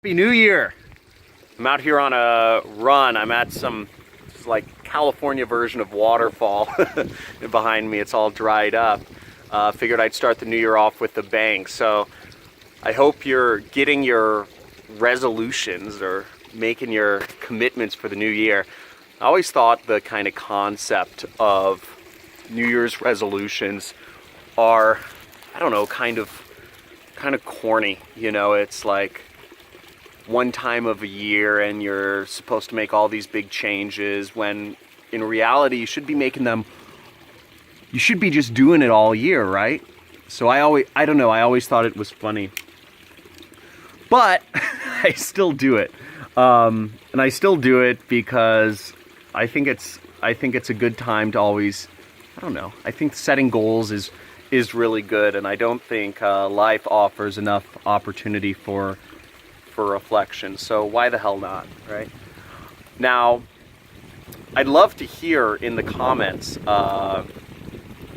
Happy New Year! I'm out here on a run. I'm at some like California version of waterfall behind me. It's all dried up. Figured I'd start the new year off with a bang. So I hope you're getting your resolutions or making your commitments for the new year. I always thought the kind of concept of New Year's resolutions are, I don't know, kind of corny. You know, it's like one time of a year and you're supposed to make all these big changes, when in reality you should be making them, you should be just doing it all year, right? So I always thought it was funny, but I still do it. And I still do it because I think it's a good time to always, I don't know, I think setting goals is really good, and I don't think life offers enough opportunity for reflection, so why the hell not, right? Now, I'd love to hear in the comments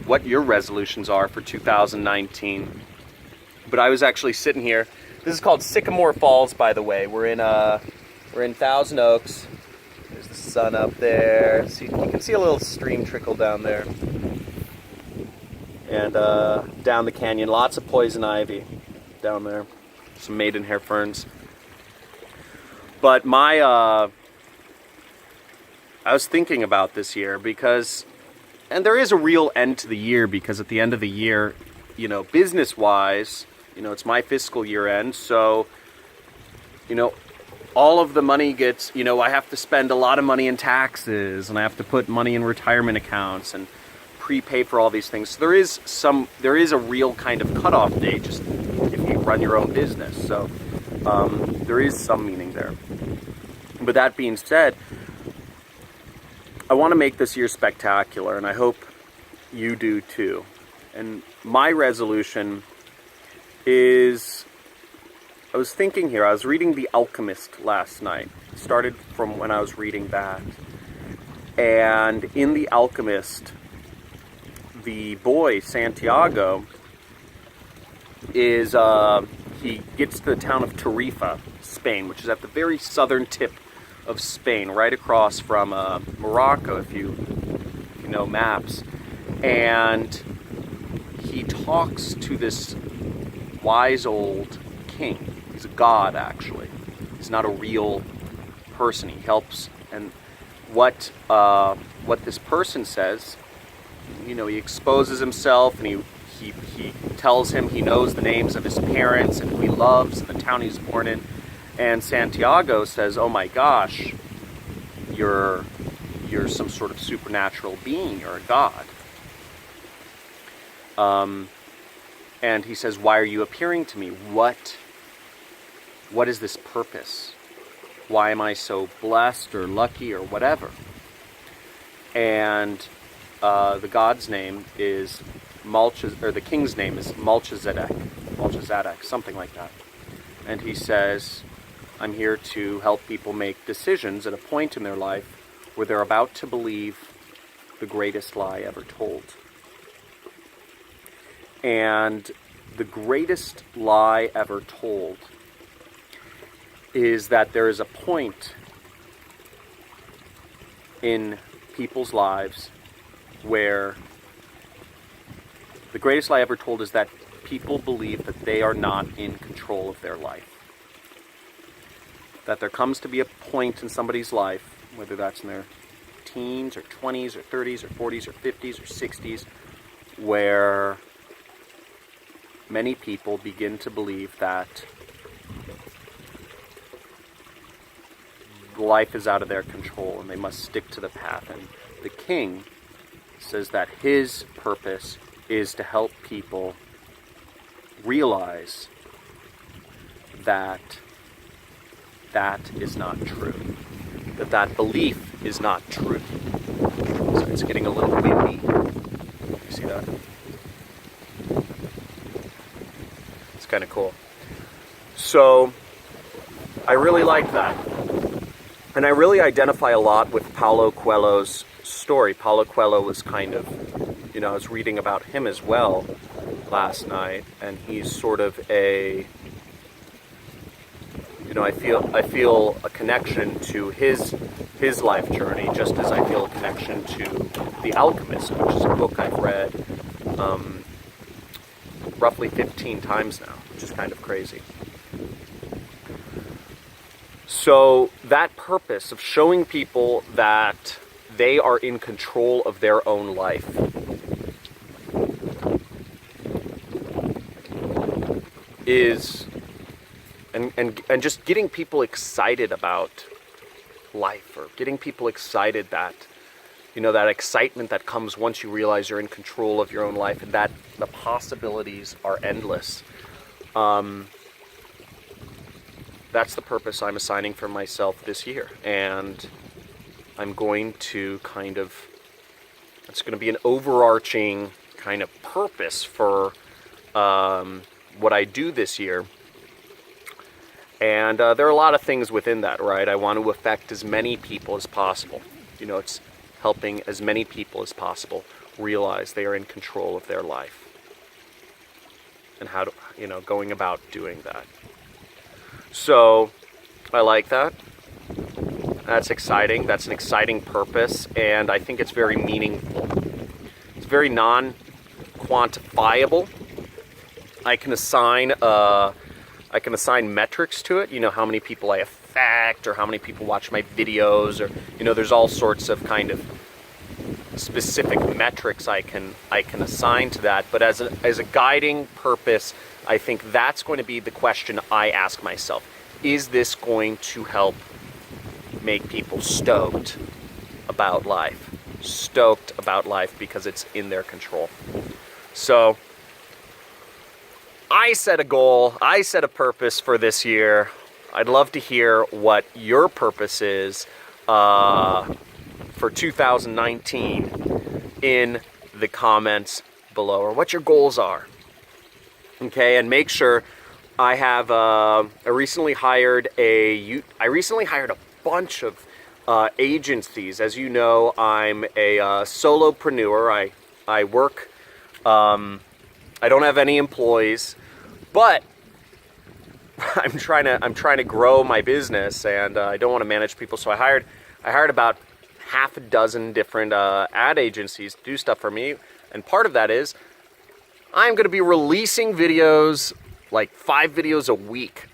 what your resolutions are for 2019. But I was actually sitting here. This is called Sycamore Falls, by the way. We're in Thousand Oaks. There's the sun up there. See, you can see a little stream trickle down there, and down the canyon, lots of poison ivy down there, some maidenhair ferns. But I was thinking about this year because, and there is a real end to the year, because at the end of the year, you know, business-wise, you know, it's my fiscal year end, so, you know, all of the money gets, you know, I have to spend a lot of money in taxes, and I have to put money in retirement accounts and prepay for all these things. So there is a real kind of cutoff date, just if you run your own business. So there is some meaning there. But that being said, I want to make this year spectacular, and I hope you do too. And my resolution is, I was thinking here, I was reading The Alchemist last night. It started from when I was reading that. And in The Alchemist, the boy, Santiago, is, he gets to the town of Tarifa, Spain, which is at the very southern tip of Spain, right across from Morocco, if you know maps. And he talks to this wise old king. He's a god, actually. He's not a real person. He helps, and what this person says, you know, he exposes himself, and he tells him he knows the names of his parents and who he loves and the town he's born in. And Santiago says, "Oh my gosh, you're some sort of supernatural being, you're a god." And he says, "Why are you appearing to me? What is this purpose? Why am I so blessed or lucky or whatever?" And the god's name is the king's name is Melchizedek, something like that. And he says, "I'm here to help people make decisions at a point in their life where they're about to believe the greatest lie ever told." And the greatest lie ever told is that there is a point in people's lives where the greatest lie ever told is that people believe that they are not in control of their life. That there comes to be a point in somebody's life, whether that's in their teens or 20s or 30s or 40s or 50s or 60s, where many people begin to believe that life is out of their control and they must stick to the path. And the king says that his purpose is to help people realize that that is not true, that belief is not true. So it's getting a little windy. You see that? It's kind of cool. So I really like that. And I really identify a lot with Paulo Coelho's story. Paulo Coelho was kind of, you know, I was reading about him as well last night, and he's sort of a, know, I feel a connection to his life journey, just as I feel a connection to The Alchemist, which is a book I've read roughly 15 times now, which is kind of crazy. So that purpose of showing people that they are in control of their own life is, and just getting people excited about life, or getting people excited that, you know, that excitement that comes once you realize you're in control of your own life and that the possibilities are endless. That's the purpose I'm assigning for myself this year. And I'm going to it's going to be an overarching kind of purpose for what I do this year. And there are a lot of things within that, right? I want to affect as many people as possible. You know, it's helping as many people as possible realize they are in control of their life. And how to, you know, going about doing that. So, I like that. That's exciting. That's an exciting purpose, and I think it's very meaningful. It's very non-quantifiable. I can assign metrics to it. You know, how many people I affect, or how many people watch my videos, or, you know, there's all sorts of kind of specific metrics I can assign to that. But as a guiding purpose, I think that's going to be the question I ask myself. Is this going to help make people stoked about life? Stoked about life because it's in their control. So I set a goal, I set a purpose for this year. I'd love to hear what your purpose is for 2019 in the comments below, or what your goals are. Okay, and make sure I have I recently hired a bunch of agencies. As you know, I'm a solopreneur. I work. I don't have any employees, but I'm trying to grow my business, and I don't want to manage people. So I hired about half a dozen different ad agencies to do stuff for me, and part of that is I'm going to be releasing videos, like 5 videos a week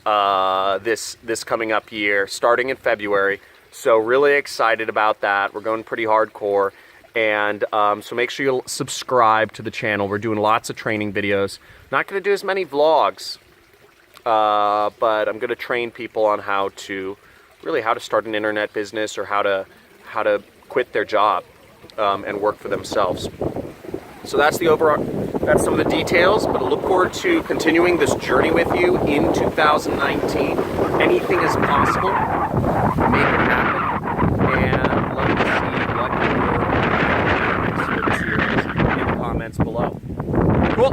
this coming up year, starting in February. So really excited about that. We're going pretty hardcore. And so make sure you subscribe to the channel. We're doing lots of training videos. Not going to do as many vlogs, but I'm going to train people on how to start an internet business, or how to quit their job and work for themselves. So that's that's some of the details, but I look forward to continuing this journey with you in 2019. Anything is possible. Make it happen. And let me see what your experience is in the comments below. Cool.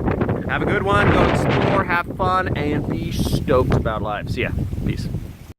Have a good one. Go explore, have fun, and be stoked about life. See ya. Peace.